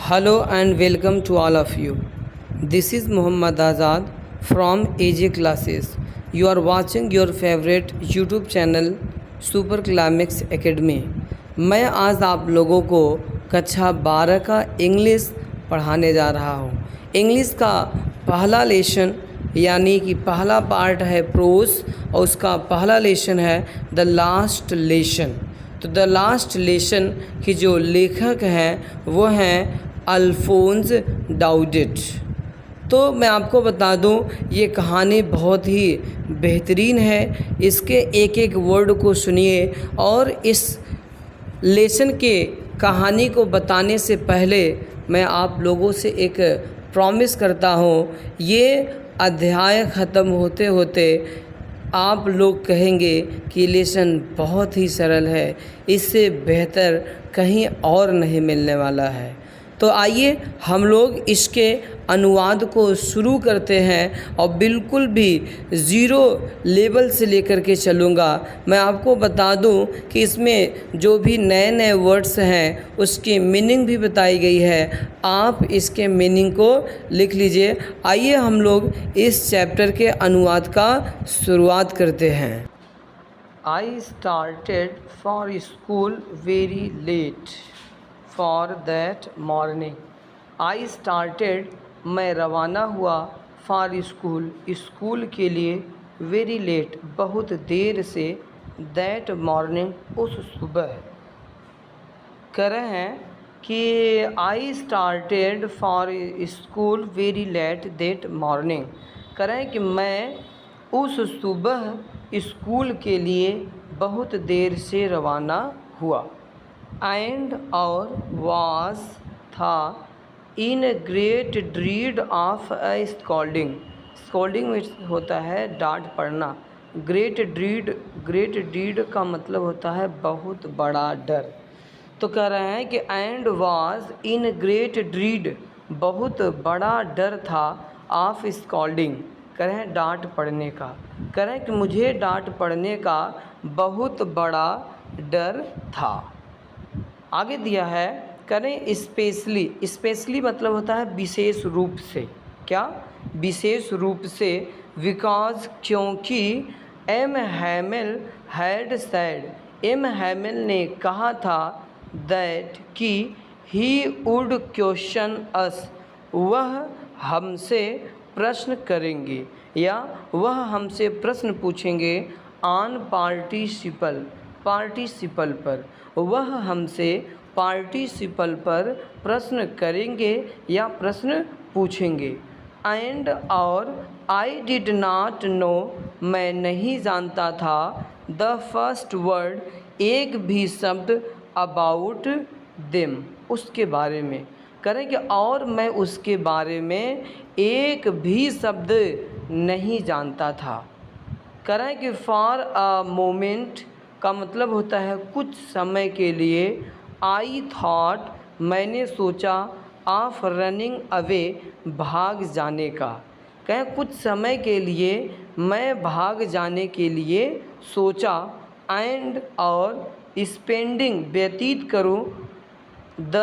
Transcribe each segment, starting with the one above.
Hello and welcome to all of you. This is Muhammad Azad from AJ Classes. You are watching your favorite YouTube channel Super Climax Academy. मैं आज आप लोगों को कक्षा 12 का English पढ़ाने जा रहा हूँ। इंग्लिश का पहला लेसन यानी कि पहला पार्ट है प्रोज और उसका पहला लेसन है द लास्ट लेसन। तो द लास्ट लेसन की जो लेखक हैं वो हैं अल्फोंस डाउडेट। तो मैं आपको बता दूं ये कहानी बहुत ही बेहतरीन है। इसके एक एक वर्ड को सुनिए और इस लेसन के कहानी को बताने से पहले मैं आप लोगों से एक प्रॉमिस करता हूँ, ये अध्याय ख़त्म होते होते आप लोग कहेंगे कि लेसन बहुत ही सरल है, इससे बेहतर कहीं और नहीं मिलने वाला है। तो आइए हम लोग इसके अनुवाद को शुरू करते हैं और बिल्कुल भी ज़ीरो लेवल से लेकर के चलूँगा। मैं आपको बता दूं कि इसमें जो भी नए नए वर्ड्स हैं उसकी मीनिंग भी बताई गई है। आप इसके मीनिंग को लिख लीजिए। आइए हम लोग इस चैप्टर के अनुवाद का शुरुआत करते हैं। I started for school very late for that morning. I started मैं रवाना हुआ फॉर स्कूल स्कूल के लिए वेरी लेट बहुत देर से दैट मॉर्निंग उस सुबह। कह रहे हैं कि आई started for school very let that morning. कह रहे हैं कि मैं उस सुबह स्कूल के लिए बहुत देर से रवाना हुआ। एंड और वाज था in great dread of a scolding. Scolding में होता है डांट पड़ना। ग्रेट ड्रीड का मतलब होता है बहुत बड़ा डर। तो कह रहे हैं कि एंड वाज इन ग्रेट ड्रीड बहुत बड़ा डर था ऑफ स्कॉल्डिंग। कह रहे हैं डांट पड़ने का। कह रहे हैं कि मुझे डांट पड़ने का बहुत बड़ा डर था। आगे दिया है, करें स्पेशली मतलब होता है विशेष रूप से। क्या? विशेष रूप से। बिकॉज क्योंकि M Hamel had said M Hamel ने कहा था दैट कि ही वुड क्वेश्चन अस वह हमसे प्रश्न करेंगे या वह हमसे प्रश्न पूछेंगे ऑन पार्टिसिपल पर। वह हमसे पार्टिसिपल पर प्रश्न करेंगे या प्रश्न पूछेंगे। एंड और आई डिड नॉट नो मैं नहीं जानता था द फर्स्ट वर्ड एक भी शब्द अबाउट देम उसके बारे में। करें कि और मैं उसके बारे में एक भी शब्द नहीं जानता था। करें कि फॉर अ मोमेंट का मतलब होता है कुछ समय के लिए। आई थॉट मैंने सोचा ऑफ रनिंग अवे भाग जाने का। कहें कुछ समय के लिए मैं भाग जाने के लिए सोचा। एंड और स्पेंडिंग व्यतीत करूं द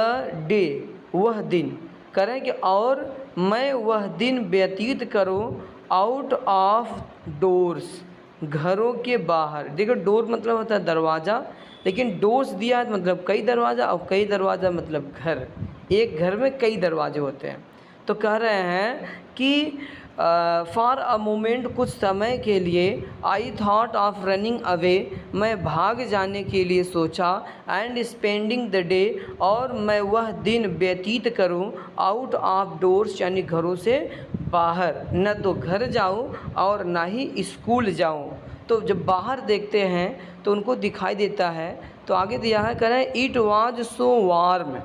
डे वह दिन। करें कि और मैं वह दिन व्यतीत करूं आउट ऑफ डोर्स घरों के बाहर। देखो डोर मतलब होता है दरवाज़ा, लेकिन डोर्स दिया है मतलब कई दरवाज़ा और कई दरवाज़ा मतलब घर। एक घर में कई दरवाजे होते हैं। तो कह रहे हैं कि फॉर अ मोमेंट कुछ समय के लिए I thought of running away मैं भाग जाने के लिए सोचा। एंड स्पेंडिंग द डे और मैं वह दिन व्यतीत करूं आउट ऑफ डोर्स यानी घरों से बाहर। न तो घर जाऊं और ना ही स्कूल जाऊं। तो जब बाहर देखते हैं तो उनको दिखाई देता है। तो आगे दिया है, कह रहे हैं इट वाज सो वार्म।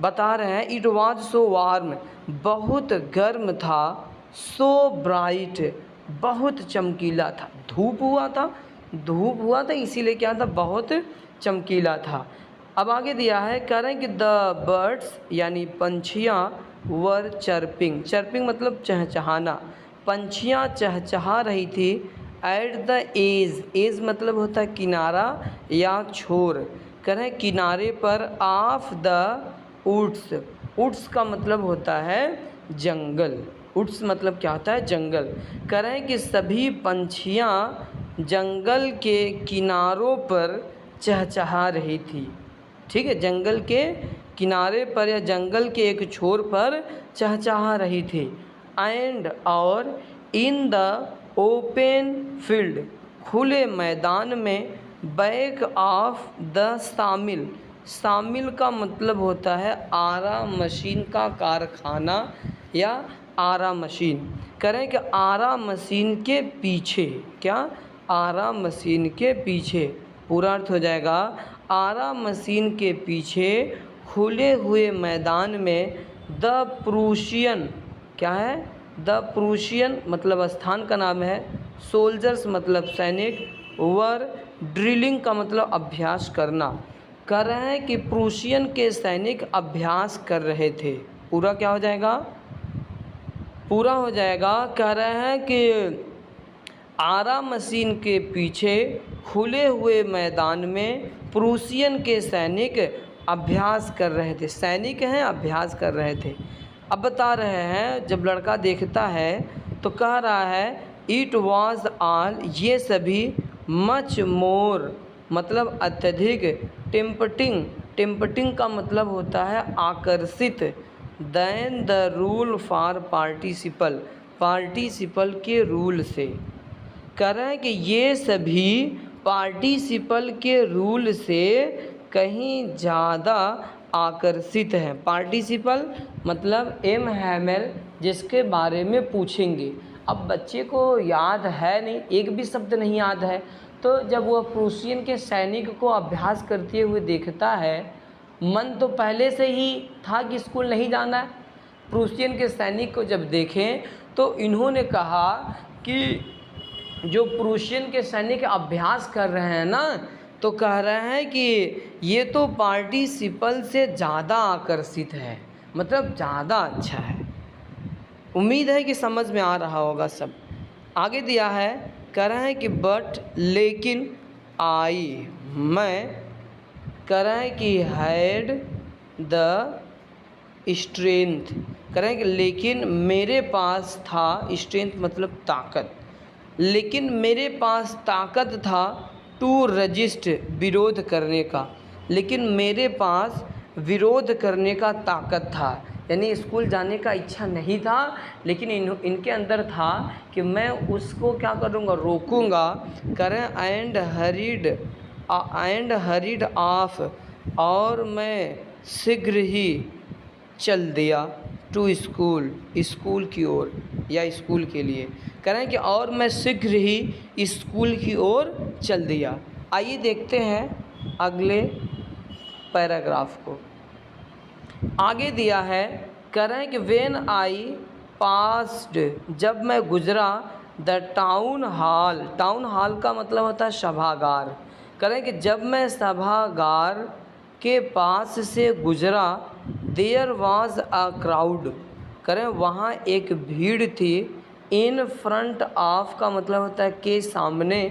बता रहे हैं इट वाज सो वार्म बहुत गर्म था। सो ब्राइट बहुत चमकीला था। धूप हुआ था इसीलिए क्या था बहुत चमकीला था। अब आगे दिया है, कह रहे हैं कि द बर्ड्स यानी पंछियाँ वर चर्पिंग मतलब चहचहाना। पंछियाँ चहचहा रही थी। एट द एज मतलब होता है किनारा या छोर। कह रहे हैं किनारे पर ऑफ द वुड्स। वुड्स का मतलब होता है जंगल। वुड्स मतलब क्या होता है? जंगल। कह रहे हैं कि सभी पंछियाँ जंगल के किनारों पर चहचहा रही थी। ठीक है, जंगल के किनारे पर या जंगल के एक छोर पर चहचहा रही थी। एंड और इन द ओपन फील्ड, खुले मैदान में, बैक ऑफ द सामिल। सामिल का मतलब होता है आरा मशीन का कारखाना या आरा मशीन। करें कि आरा मशीन के पीछे, क्या? आरा मशीन के पीछे। पूरा अर्थ हो जाएगा आरा मशीन के पीछे खुले हुए मैदान में द प्रूशियन, क्या है? द प्रूशियन मतलब स्थान का नाम है, सोल्जर्स मतलब सैनिक, वर ड्रिलिंग का मतलब अभ्यास करना। कर रहे हैं कि प्रूशियन के सैनिक अभ्यास कर रहे थे। पूरा क्या हो जाएगा? पूरा हो जाएगा। कह रहे हैं कि आरा मशीन के पीछे खुले हुए मैदान में प्रूशियन के सैनिक अभ्यास कर रहे थे। सैनिक हैं, अभ्यास कर रहे थे। अब बता रहे हैं, जब लड़का देखता है तो कह रहा है इट वॉज ऑल, ये सभी, मच मोर मतलब अत्यधिक, टेम्पटिंग, टेम्पटिंग का मतलब होता है आकर्षित, then the rule for participle, participle के रूल से। कह रहे हैं कि ये सभी पार्टिसिपल के रूल से कहीं ज़्यादा आकर्षित हैं। पार्टिसिपल मतलब एम हैमल, जिसके बारे में पूछेंगे। अब बच्चे को याद है नहीं, एक भी शब्द नहीं याद है, तो जब वह प्रूशियन के सैनिक को अभ्यास करते हुए देखता है, मन तो पहले से ही था कि स्कूल नहीं जाना है। प्रूशियन के सैनिक को जब देखें तो इन्होंने कहा कि जो प्रूशियन के सैनिक अभ्यास कर रहे हैं ना, तो कह रहे हैं कि ये तो पार्टिसिपल से ज़्यादा आकर्षित है, मतलब ज़्यादा अच्छा है। उम्मीद है कि समझ में आ रहा होगा सब। आगे दिया है, कह रहे हैं कि बट लेकिन, आई मैं, कह रहे हैं कि हैड द स्ट्रेंथ, कह रहे हैं कि लेकिन मेरे पास था, स्ट्रेंथ मतलब ताकत, लेकिन मेरे पास ताकत था टू रजिस्ट, विरोध करने का, लेकिन मेरे पास विरोध करने का ताकत था। यानी स्कूल जाने का इच्छा नहीं था, लेकिन इनके अंदर था कि मैं उसको क्या करूँगा, रोकूँगा। करें एंड हरीड ऑफ, और मैं शीघ्र ही चल दिया, टू स्कूल, स्कूल की ओर या स्कूल के लिए। कह रहे हैं कि और मैं शीघ्र ही स्कूल की ओर चल दिया। आइए देखते हैं अगले पैराग्राफ को। आगे दिया है, कह रहे हैं कि व्हेन आई पास्ड, जब मैं गुजरा, the town hall, town hall का मतलब होता है सभागार। कह रहे हैं कि जब मैं सभागार के पास से गुजरा, देयर वॉज अ क्राउड, करें वहाँ एक भीड़ थी, इन फ्रंट ऑफ का मतलब होता है के सामने,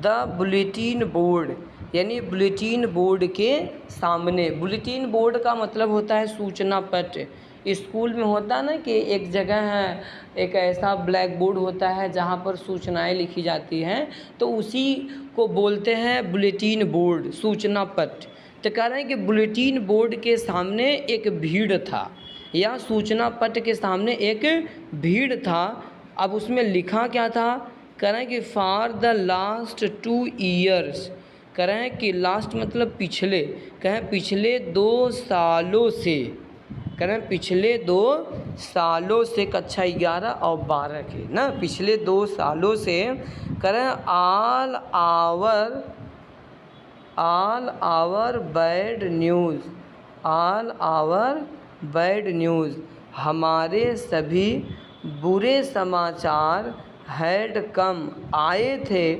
द बुलेटिन बोर्ड, यानी बुलेटिन बोर्ड के सामने। बुलेटिन बोर्ड का मतलब होता है सूचना पत्र। स्कूल में होता है ना कि एक जगह है, एक ऐसा ब्लैक बोर्ड होता है जहाँ पर सूचनाएं लिखी जाती हैं, तो उसी को बोलते हैं बुलेटिन बोर्ड, सूचना पत्र। तो कह रहे हैं कि बुलेटिन बोर्ड के सामने एक भीड़ था, या सूचना पत्र के सामने एक भीड़ था। अब उसमें लिखा क्या था? कह रहे हैं कि फॉर द लास्ट 2 ईयर्स, कह रहे हैं कि लास्ट मतलब पिछले, कहें पिछले 2 सालों से, कह रहे हैं पिछले 2 सालों से, कक्षा 11 और 12 के ना, पिछले 2 सालों से, कह रहे हैं all our bad news, all our bad news, हमारे सभी बुरे समाचार, हैड कम, आए थे,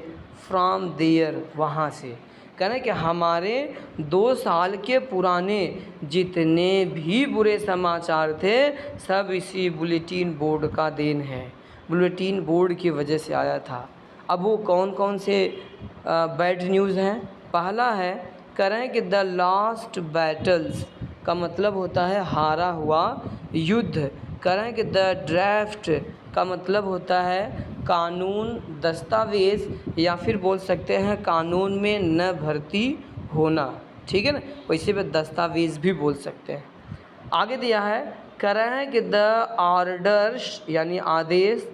फ्रॉम देयर, वहाँ से। कह रहे हैं कि हमारे 2 साल के पुराने जितने भी बुरे समाचार थे, सब इसी बुलेटिन बोर्ड का देन है, बुलेटिन बोर्ड की वजह से आया था। अब वो कौन कौन से बैड न्यूज़ हैं? पहला है, कह रहे हैं कि द लास्ट बैटल्स, का मतलब होता है हारा हुआ युद्ध। कह रहे हैं कि द ड्राफ्ट का मतलब होता है कानून, दस्तावेज़, या फिर बोल सकते हैं कानून में न भर्ती होना। ठीक है ना, वैसे पे दस्तावेज़ भी बोल सकते हैं। आगे दिया है, कह रहे हैं कि द ऑर्डर्स यानी आदेश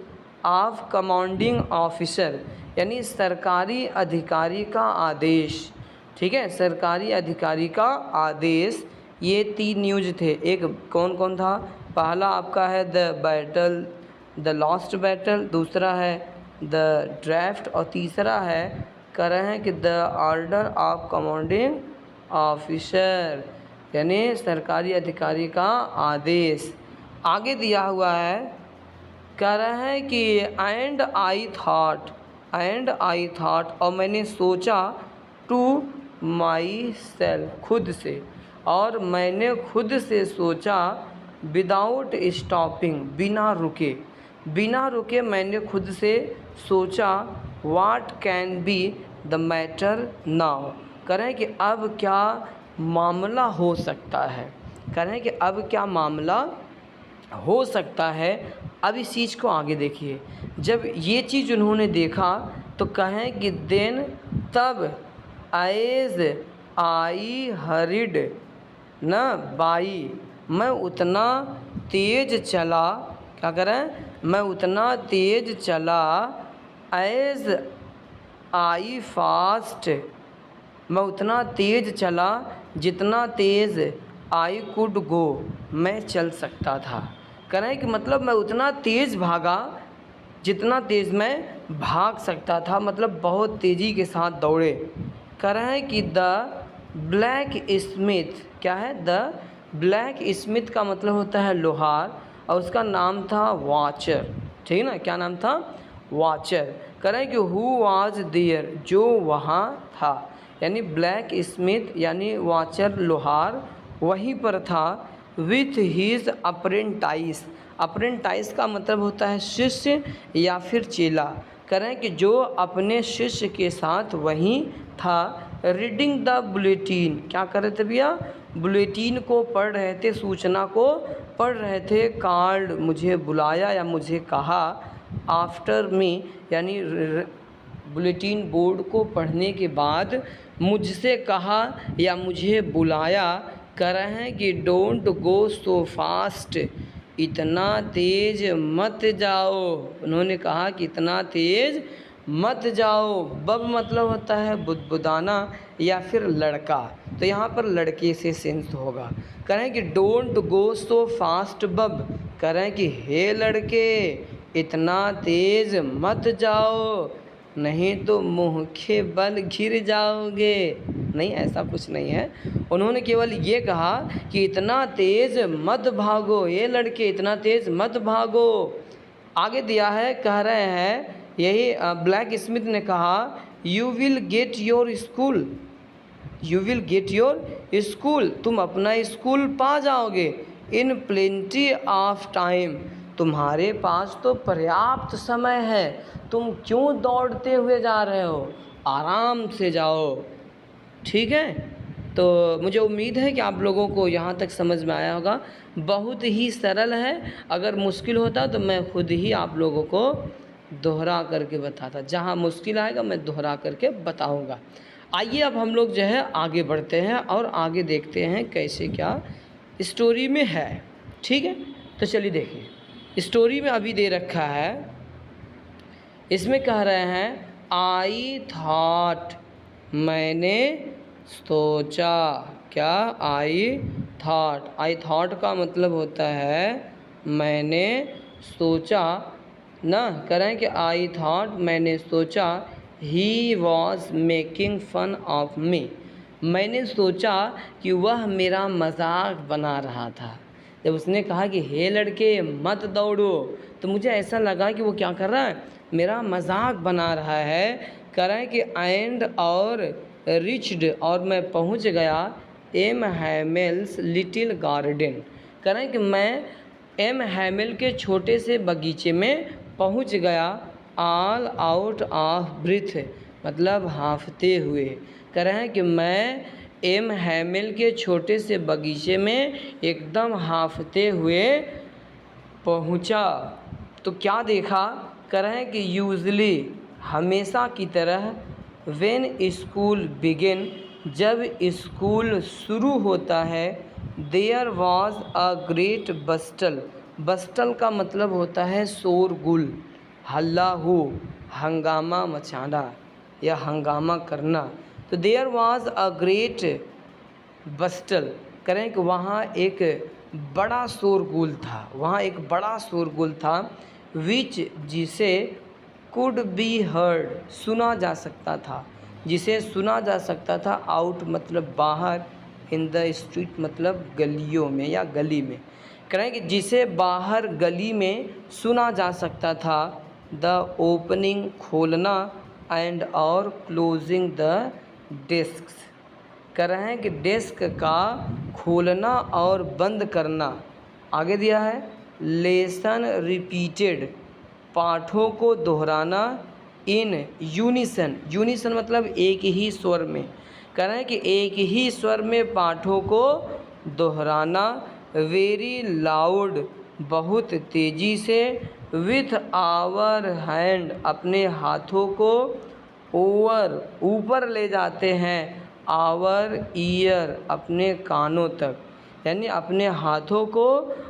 ऑफ कमांडिंग ऑफिसर यानी सरकारी अधिकारी का आदेश। ठीक है, सरकारी अधिकारी का आदेश। ये 3 न्यूज़ थे। एक कौन कौन था? पहला आपका है the battle, the last battle, दूसरा है द ड्राफ्ट, और तीसरा है कह रहे हैं कि the order of commanding officer यानी सरकारी अधिकारी का आदेश। आगे दिया हुआ है, कह रहे हैं कि एंड आई थॉट और मैंने सोचा, टू माई सेल्फ खुद से, और मैंने खुद से सोचा, विदाउट स्टॉपिंग बिना रुके मैंने खुद से सोचा, what can be the matter now. कह रहे हैं कि अब क्या मामला हो सकता है। कह रहे हैं कि अब क्या मामला हो सकता है। अब इस चीज़ को आगे देखिए। जब ये चीज़ उन्होंने देखा तो कहें कि देन तब एज आई हरिड न बाई, मैं उतना तेज चला, क्या करें, मैं उतना तेज चला, एज आई फास्ट, मैं उतना तेज चला जितना तेज़ आई कुड गो, मैं चल सकता था। कह रहे हैं कि मतलब मैं उतना तेज़ भागा जितना तेज़ मैं भाग सकता था, मतलब बहुत तेज़ी के साथ दौड़े। कह रहे हैं कि द ब्लैक स्मिथ, क्या है? द ब्लैक स्मिथ का मतलब होता है लोहार, और उसका नाम था वॉचर। ठीक है ना, क्या नाम था? वॉचर। कह रहे हैं कि हु वाज देयर, जो वहाँ था, यानी ब्लैक स्मिथ यानी वॉचर लोहार वहीं पर था, विथ हीज अप्रेंटाइज। अप्रेंटाइज का मतलब होता है शिष्य या फिर चेला। कह रहे हैं कि जो अपने शिष्य के साथ वहीं था, रीडिंग द बुलेटिन, क्या कर रहे थे भैया? बुलेटिन को पढ़ रहे थे, सूचना को पढ़ रहे थे। कार्ड, मुझे बुलाया या मुझे कहा, आफ्टर मी यानी बुलेटिन बोर्ड को पढ़ने के बाद मुझसे कहा या मुझे बुलाया। कह रहे हैं कि डोंट गो सो फास्ट, इतना तेज़ मत जाओ। उन्होंने कहा कि इतना तेज़ मत जाओ। बब मतलब होता है बुदबुदाना या फिर लड़का, तो यहाँ पर लड़के से सेंस होगा। कह रहे हैं कि डोंट गो सो फास्ट बब, कह रहे हैं कि हे लड़के इतना तेज़ मत जाओ, नहीं तो मुँह के बल गिर जाओगे। नहीं, ऐसा कुछ नहीं है। उन्होंने केवल ये कहा कि इतना तेज़ मत भागो, ये लड़के इतना तेज़ मत भागो। आगे दिया है, कह रहे हैं यही ब्लैक स्मिथ ने कहा, you will get your school, you will get your school, तुम अपना स्कूल पा जाओगे, इन प्लेंटी ऑफ टाइम, तुम्हारे पास तो पर्याप्त समय है, तुम क्यों दौड़ते हुए जा रहे हो, आराम से जाओ। ठीक है, तो मुझे उम्मीद है कि आप लोगों को यहाँ तक समझ में आया होगा। बहुत ही सरल है, अगर मुश्किल होता तो मैं खुद ही आप लोगों को दोहरा करके बताता, जहाँ मुश्किल आएगा मैं दोहरा करके बताऊँगा। आइए अब हम लोग जो है आगे बढ़ते हैं और आगे देखते हैं कैसे क्या स्टोरी में है। ठीक है, तो चलिए देखिए स्टोरी में अभी दे रखा है, इसमें कह रहे हैं आई थॉट, मैंने सोचा। क्या? आई थॉट का मतलब होता है मैंने सोचा ना। कह रहे हैं कि आई थॉट, मैंने सोचा, he was making fun of me, मैंने सोचा कि वह मेरा मजाक बना रहा था। जब उसने कहा कि हे लड़के मत दौड़ो, तो मुझे ऐसा लगा कि वो क्या कर रहा है, मेरा मजाक बना रहा है। कह रहा है कि एंड और रिच्ड, और मैं पहुंच गया, एम हैमेल्स लिटिल गार्डन। कह रहे हैं कि मैं एम हैमेल के छोटे से बगीचे में पहुंच गया, ऑल आउट ऑफ ब्रीथ, मतलब हांफते हुए। कह रहे हैं कि मैं एम हैमिल के छोटे से बगीचे में एकदम हांफते हुए पहुंचा। तो क्या देखा, कह रहे हैं कि यूजली हमेशा की तरह, व्हेन स्कूल बिगिन जब स्कूल शुरू होता है, देयर वॉज अ ग्रेट बस्टल। बस्टल का मतलब होता है शोरगुल, हल्ला हो, हंगामा मचाना या हंगामा करना। तो देयर वॉज अ ग्रेट बस्टल, करें कि वहाँ एक बड़ा शोरगुल था, वहाँ एक बड़ा शोरगुल था, विच जिसे कुड बी हर्ड सुना जा सकता था, जिसे सुना जा सकता था, आउट मतलब बाहर, इन द स्ट्रीट मतलब गलियों में या गली में, करें कि जिसे बाहर गली में सुना जा सकता था, द ओपनिंग खोलना एंड और क्लोजिंग द डेस्क, कर रहे हैं कि डेस्क का खोलना और बंद करना। आगे दिया है लेसन रिपीटेड पाठों को दोहराना, इन यूनिसन, यूनिसन मतलब एक ही स्वर में, कह रहे हैं कि एक ही स्वर में पाठों को दोहराना, वेरी लाउड बहुत तेज़ी से, विथ आवर हैंड अपने हाथों को, ओवर ऊपर ले जाते हैं, आवर ईयर अपने कानों तक, यानी अपने हाथों को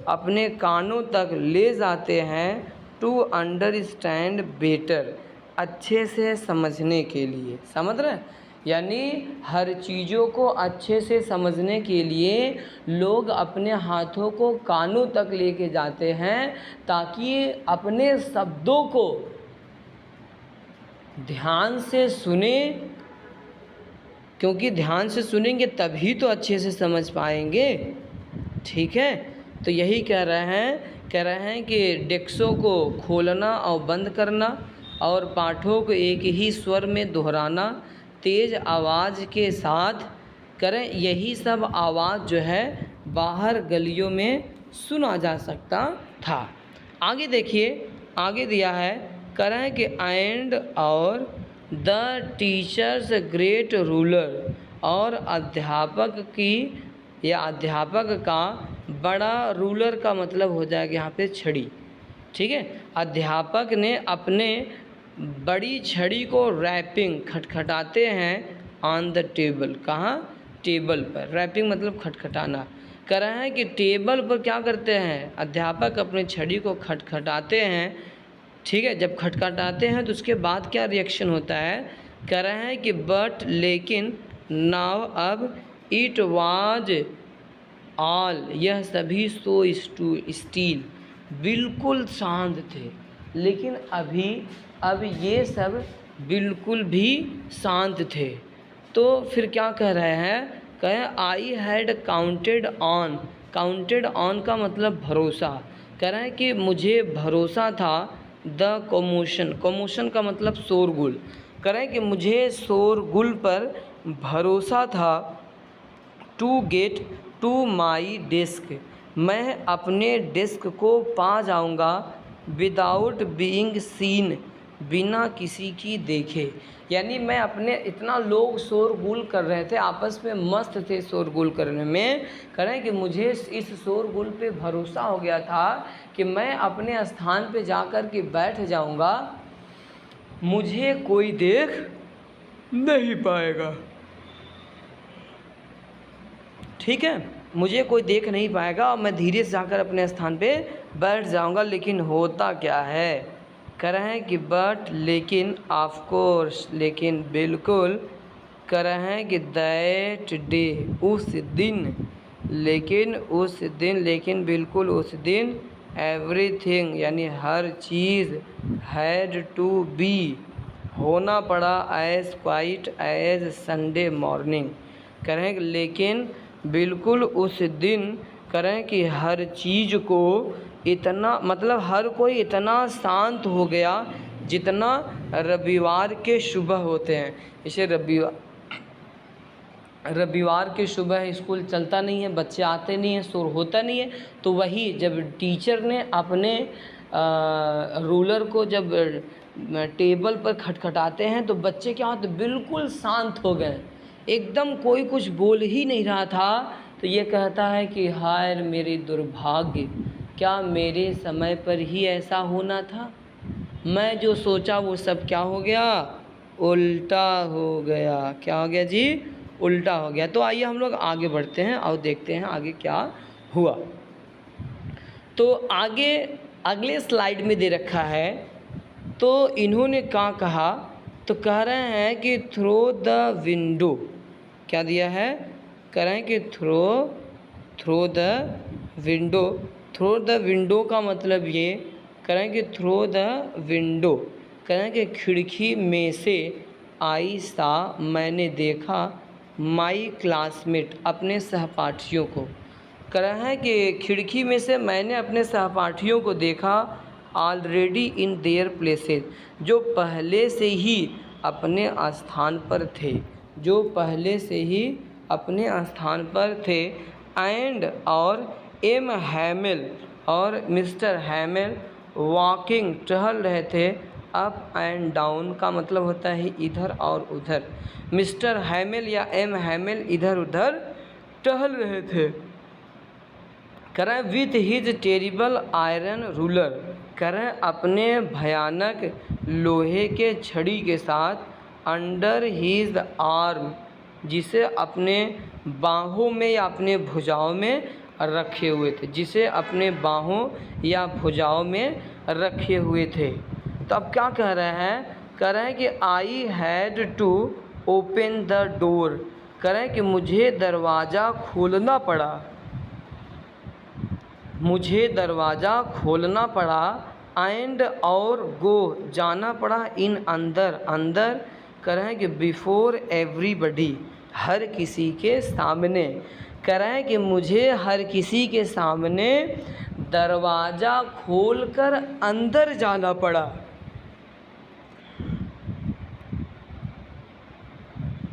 अपने कानों तक ले जाते हैं, टू अंडरस्टैंड बेटर अच्छे से समझने के लिए। समझ रहे हैं, यानी हर चीज़ों को अच्छे से समझने के लिए लोग अपने हाथों को कानों तक लेके जाते हैं, ताकि अपने शब्दों को ध्यान से सुने, क्योंकि ध्यान से सुनेंगे तभी तो अच्छे से समझ पाएंगे। ठीक है, तो यही कह रहे हैं कि डेस्कों को खोलना और बंद करना और पाठों को एक ही स्वर में दोहराना, तेज़ आवाज़ के साथ करें, यही सब आवाज़ जो है बाहर गलियों में सुना जा सकता था। आगे देखिए, आगे दिया है, करें कि एंड और द टीचर्स ग्रेट रूलर, और अध्यापक की या अध्यापक का बड़ा, रूलर का मतलब हो जाएगा यहाँ पे छड़ी। ठीक है, अध्यापक ने अपने बड़ी छड़ी को रैपिंग खटखटाते हैं, ऑन द टेबल, कहाँ, टेबल पर, रैपिंग मतलब खटखटाना, कह रहे हैं कि टेबल पर क्या करते हैं, अध्यापक अपने छड़ी को खटखटाते हैं। ठीक है, जब खटखटाते हैं तो उसके बाद क्या रिएक्शन होता है, कह रहे हैं कि बट लेकिन, नाव अब, इट वाज ऑल यह सभी सो स्टील बिल्कुल शांत थे, लेकिन अब ये सब बिल्कुल भी शांत थे। तो फिर क्या कह रहे हैं, कहें I had counted on, counted on का मतलब भरोसा, कह रहे हैं कि मुझे भरोसा था, द कमोशन, कमोशन का मतलब शोरगुल, कह रहे हैं कि मुझे शोरगुल पर भरोसा था, to get to my desk मैं अपने डेस्क को पा जाऊंगा, विदाउट बीइंग सीन बिना किसी की देखे, यानी मैं अपने, इतना लोग शोरगुल कर रहे थे, आपस में मस्त थे शोरगुल करने में, करें कि मुझे इस शोरगुल पे भरोसा हो गया था कि मैं अपने स्थान पे जाकर के बैठ जाऊंगा, मुझे कोई देख नहीं पाएगा। ठीक है, मुझे कोई देख नहीं पाएगा और मैं धीरे से जाकर अपने स्थान पे बैठ जाऊंगा। लेकिन होता क्या है, कह रहे हैं कि बट लेकिन, ऑफ कोर्स लेकिन बिल्कुल, कह रहे हैं कि दैट डे उस दिन, लेकिन उस दिन, लेकिन बिल्कुल उस दिन, एवरीथिंग यानी हर चीज़, हैड टू बी होना पड़ा, as quiet as Sunday morning, कह रहे हैं कि लेकिन बिल्कुल उस दिन, करें कि हर चीज़ को इतना, मतलब हर कोई इतना शांत हो गया जितना रविवार के सुबह होते हैं। इसे रविवार के सुबह स्कूल चलता नहीं है, बच्चे आते नहीं हैं, शोर होता नहीं है, तो वही जब टीचर ने अपने रूलर को जब टेबल पर खटखटाते हैं तो बच्चे क्या होते, बिल्कुल शांत हो गए, एकदम कोई कुछ बोल ही नहीं रहा था। तो ये कहता है कि हाय मेरे दुर्भाग्य, क्या मेरे समय पर ही ऐसा होना था? मैं जो सोचा वो सब क्या हो गया? उल्टा हो गया। क्या हो गया जी? उल्टा हो गया। तो आइए हम लोग आगे बढ़ते हैं और देखते हैं आगे क्या हुआ। तो आगे अगले स्लाइड में दे रखा है। तो इन्होंने क्या कहा? तो कह रहे हैं कि थ्रो द विंडो। क्या दिया है? कह रहे हैं कि throw the window. Throw the window का मतलब ये कह रहे हैं कि थ्रो द विंडो, कह रहे हैं कि खिड़की में से आई सा, मैंने देखा, माई क्लासमेट, अपने सहपाठियों को। कह रहा है कि खिड़की में से मैंने अपने सहपाठियों को देखा, ऑलरेडी इन देयर प्लेसेस, जो पहले से ही अपने स्थान पर थे, जो पहले से ही अपने स्थान पर थे। एंड और एम हैमिल और मिस्टर हैमिल वॉकिंग, टहल रहे थे, अप एंड डाउन का मतलब होता है इधर और उधर। मिस्टर हैमिल या एम हैमिल इधर उधर टहल रहे थे। कह रहे with his terrible iron ruler, कह रहे अपने भयानक लोहे के छड़ी के साथ, अंडर हिज आर्म, जिसे अपने बाहों में या अपने भुजाओं में रखे हुए थे, जिसे अपने बाहों या भुजाओं में रखे हुए थे। तो अब क्या कह रहे हैं? कह रहे हैं कि I had to open the door, कह रहे हैं कि मुझे दरवाज़ा खोलना पड़ा, मुझे दरवाज़ा खोलना पड़ा। एंड और गो, जाना पड़ा, इन अंदर, अंदर, कह रहे हैं कि बिफोर एवरीबडी, हर किसी के सामने। कह रहे हैं कि मुझे हर किसी के सामने दरवाज़ा खोलकर अंदर जाना पड़ा,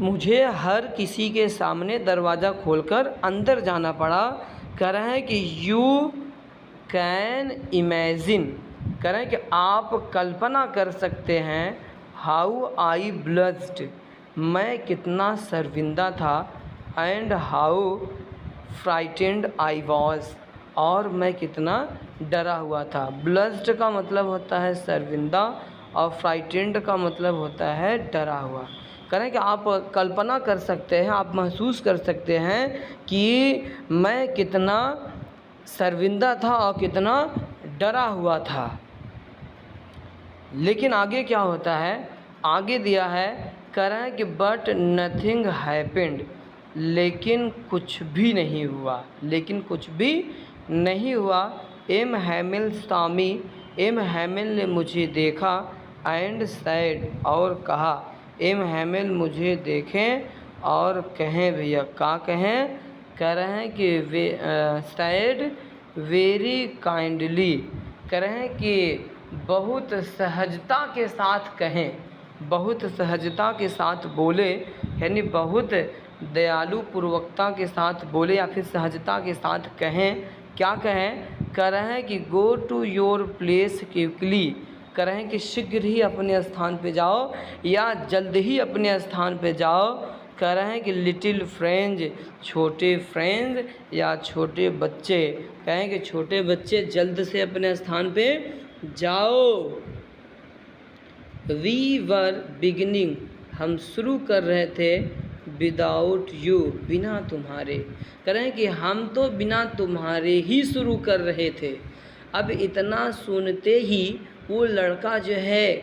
मुझे हर किसी के सामने दरवाज़ा खोलकर अंदर जाना पड़ा। कह रहे हैं कि यू कैन इमेजिन, कह रहे हैं कि आप कल्पना कर सकते हैं, हाउ आई ब्लस्ड, मैं कितना शर्मिंदा था, and how frightened I was, और मैं कितना डरा हुआ था। ब्लस्ड का मतलब होता है शर्मिंदा और फ्राइटेंड का मतलब होता है डरा हुआ। कह रहे हैं कि आप कल्पना कर सकते हैं, आप महसूस कर सकते हैं कि मैं कितना शर्मिंदा था और कितना डरा हुआ था। लेकिन आगे क्या होता है? आगे दिया है, कह रहा है कि बट नथिंग हैपेंड, लेकिन कुछ भी नहीं हुआ, लेकिन कुछ भी नहीं हुआ। एम हैमिल सामी, एम हैमिल ने मुझे देखा, एंड सैड, और कहा, एम हैमिल मुझे देखें और कहें, भैया क्या कहें? कह रहे हैं कि वे सैड वेरी काइंडली, कह रहे हैं कि बहुत सहजता के साथ कहें, बहुत सहजता के साथ बोले, यानी बहुत दयालु पूर्वकता के साथ बोले या फिर सहजता के साथ कहें। क्या कहें? कह रहे हैं कि go to your place quickly, कह रहे हैं कि शीघ्र ही अपने स्थान पे जाओ या जल्द ही अपने स्थान पे जाओ। कह रहे हैं कि लिटिल फ्रेंड्स, छोटे फ्रेंड्स या छोटे बच्चे, कहें कि छोटे बच्चे जल्द से अपने स्थान पे जाओ। वी वर बिगिनिंग, हम शुरू कर रहे थे, विदाउट यू, बिना तुम्हारे, कह रहे हैं कि हम तो बिना तुम्हारे ही शुरू कर रहे थे। अब इतना सुनते ही वो लड़का जो है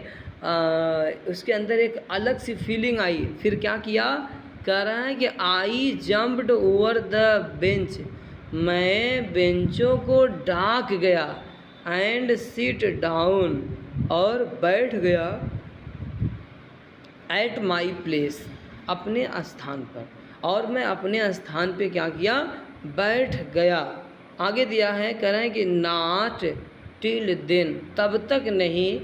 उसके अंदर एक अलग सी फीलिंग आई। फिर क्या किया? कह रहा है कि आई जंप्ड ओवर द बेंच, मैं बेंचों को ढाक गया, एंड सिट डाउन, और बैठ गया, एट माई प्लेस, अपने स्थान पर, और मैं अपने स्थान पे क्या किया? बैठ गया। आगे दिया है, कह रहे हैं कि नॉट टिल देन, तब तक नहीं,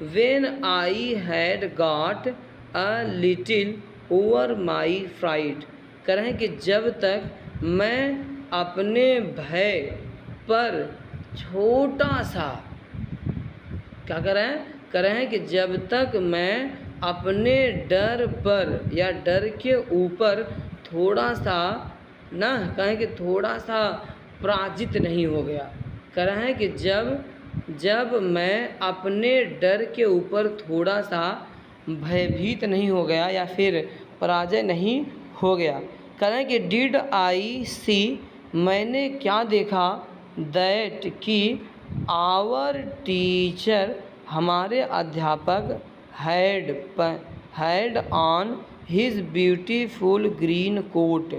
when I had got a little over my fright, कह रहे हैं कि जब तक मैं अपने भय पर छोटा सा, क्या कर रहे हैं? कह रहे हैं कि जब तक मैं अपने डर पर या डर के ऊपर थोड़ा सा ना कहें कि थोड़ा सा पराजित नहीं हो गया। कह रहा है कि जब मैं अपने डर के ऊपर थोड़ा सा भयभीत नहीं हो गया या फिर पराजय नहीं हो गया। कह रहे हैं कि डिड आई सी, मैंने क्या देखा, दैट कि आवर टीचर, हमारे अध्यापक, had on his beautiful green coat.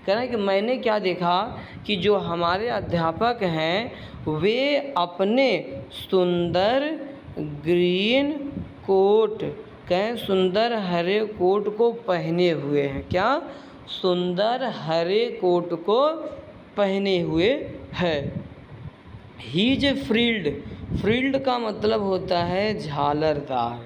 कह रहे हैं कि मैंने क्या देखा कि जो हमारे अध्यापक हैं वे अपने सुंदर ग्रीन कोट, कहें सुंदर हरे कोट को पहने हुए हैं। क्या? सुंदर हरे कोट को पहने हुए है। हीज फ्रिल्ड का मतलब होता है झालरदार,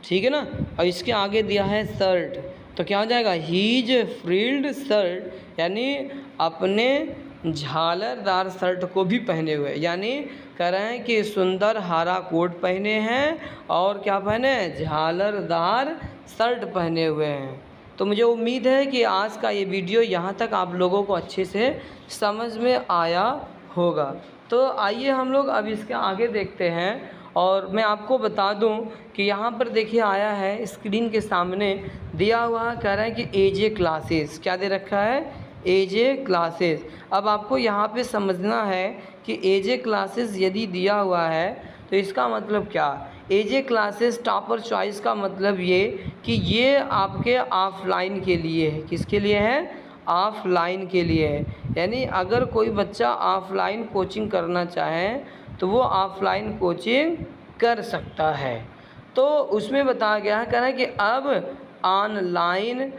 ठीक है ना। और इसके आगे दिया है शर्ट, तो क्या हो जाएगा? हीज फ्रिल्ड शर्ट, यानी अपने झालरदार शर्ट को भी पहने हुए, यानी कह रहे हैं कि सुंदर हरा कोट पहने हैं और क्या पहने हैं? झालरदार शर्ट पहने हुए हैं। तो मुझे उम्मीद है कि आज का ये वीडियो यहाँ तक आप लोगों को अच्छे से समझ में आया होगा। तो आइए हम लोग अब इसके आगे देखते हैं। और मैं आपको बता दूं कि यहाँ पर देखिए आया है स्क्रीन के सामने दिया हुआ, कह रहा है कि एजे क्लासेस, क्या दे रखा है? एजे क्लासेस। अब आपको यहाँ पे समझना है कि एजे क्लासेस यदि दिया हुआ है तो इसका मतलब क्या? एजे क्लासेस टॉपर चॉइस का मतलब ये कि ये आपके ऑफलाइन के लिए है। किसके लिए है? ऑफलाइन के लिए है। यानी अगर कोई बच्चा ऑफलाइन कोचिंग करना चाहे तो वो ऑफलाइन कोचिंग कर सकता है। तो उसमें बताया गया है, कह रहा है कि अब ऑनलाइन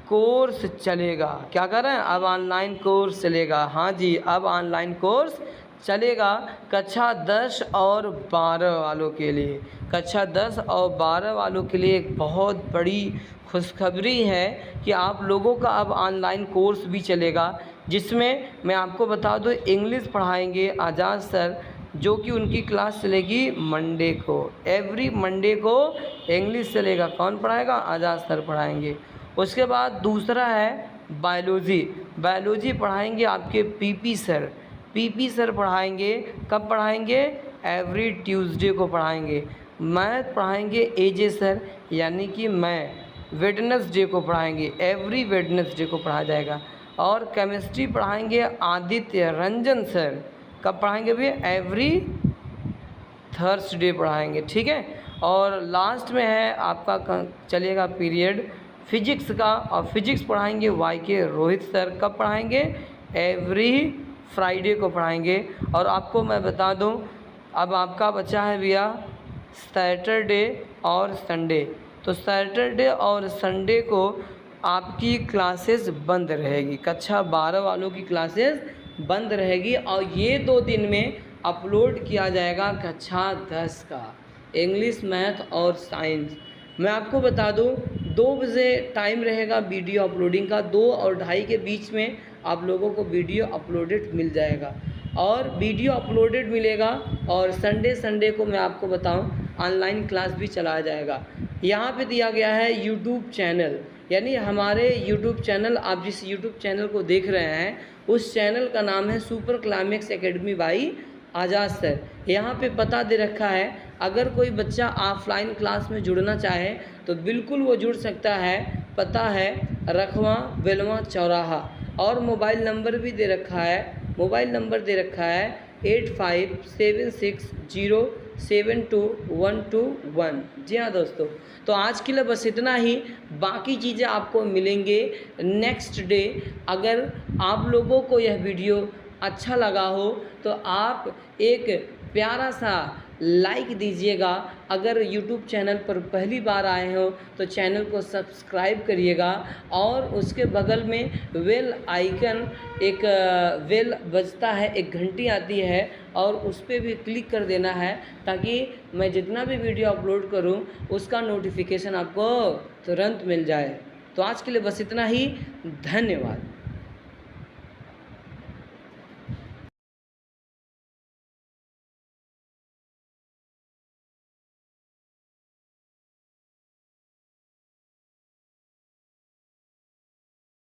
कोर्स चलेगा। क्या कर रहे हैं? अब ऑनलाइन कोर्स चलेगा। हाँ जी, अब ऑनलाइन कोर्स चलेगा कक्षा 10 और 12 वालों के लिए। कक्षा 10 और 12 वालों के लिए एक बहुत बड़ी खुशखबरी है कि आप लोगों का अब ऑनलाइन कोर्स भी चलेगा, जिसमें मैं आपको बता दूं इंग्लिश पढ़ाएंगे आज़ाद सर, जो कि उनकी क्लास चलेगी मंडे को। एवरी मंडे को इंग्लिश चलेगा। कौन पढ़ाएगा? आज़ाद सर पढ़ाएंगे। उसके बाद दूसरा है बायोलॉजी पढ़ाएंगे आपके पीपी सर पढ़ाएंगे। कब पढ़ाएंगे? एवरी ट्यूसडे को पढ़ाएंगे। मैथ पढ़ाएंगे एजे सर, यानी कि मैं वेडनेसडे को पढ़ाएंगे। एवरी वेडनेसडे को पढ़ाया जाएगा। और केमिस्ट्री पढ़ाएंगे आदित्य रंजन सर। कब पढ़ाएंगे भैया? एवरी थर्सडे पढ़ाएंगे, ठीक है। और लास्ट में है आपका चलेगा पीरियड फिजिक्स का, और फिजिक्स पढ़ाएंगे वाई के रोहित सर। कब पढ़ाएंगे? एवरी फ्राइडे को पढ़ाएंगे। और आपको मैं बता दूं, अब आपका बचा है भैया सैटरडे और संडे। तो सैटरडे और संडे को आपकी क्लासेस बंद रहेगी। कक्षा 12 वालों की क्लासेस बंद रहेगी और ये 2 दिन में अपलोड किया जाएगा कक्षा 10 का इंग्लिश, मैथ और साइंस। मैं आपको बता दूं 2 बजे टाइम रहेगा वीडियो अपलोडिंग का। 2 और 2:30 के बीच में आप लोगों को वीडियो अपलोडेड मिल जाएगा। और वीडियो अपलोडेड मिलेगा और संडे को मैं आपको बताऊं ऑनलाइन क्लास भी चलाया जाएगा। यहाँ पे दिया गया है यूट्यूब चैनल, यानी हमारे यूट्यूब चैनल, आप जिस यूट्यूब चैनल को देख रहे हैं उस चैनल का नाम है super climax academy by Azad sir. यहाँ पे पता दे रखा है, अगर कोई बच्चा ऑफलाइन क्लास में जुड़ना चाहे तो बिल्कुल वो जुड़ सकता है। पता है रखवा बेलवा चौराहा। और मोबाइल नंबर भी दे रखा है, मोबाइल नंबर दे रखा है 8576072121। जी हाँ दोस्तों, तो आज के लिए बस इतना ही। बाकी चीज़ें आपको मिलेंगे नेक्स्ट डे। अगर आप लोगों को यह वीडियो अच्छा लगा हो तो आप एक प्यारा सा लाइक दीजिएगा। अगर YouTube चैनल पर पहली बार आए हो तो चैनल को सब्सक्राइब करिएगा और उसके बगल में बेल आइकन, एक बेल बजता है, एक घंटी आती है और उस पर भी क्लिक कर देना है, ताकि मैं जितना भी वीडियो अपलोड करूं उसका नोटिफिकेशन आपको तुरंत मिल जाए। तो आज के लिए बस इतना ही। धन्यवाद।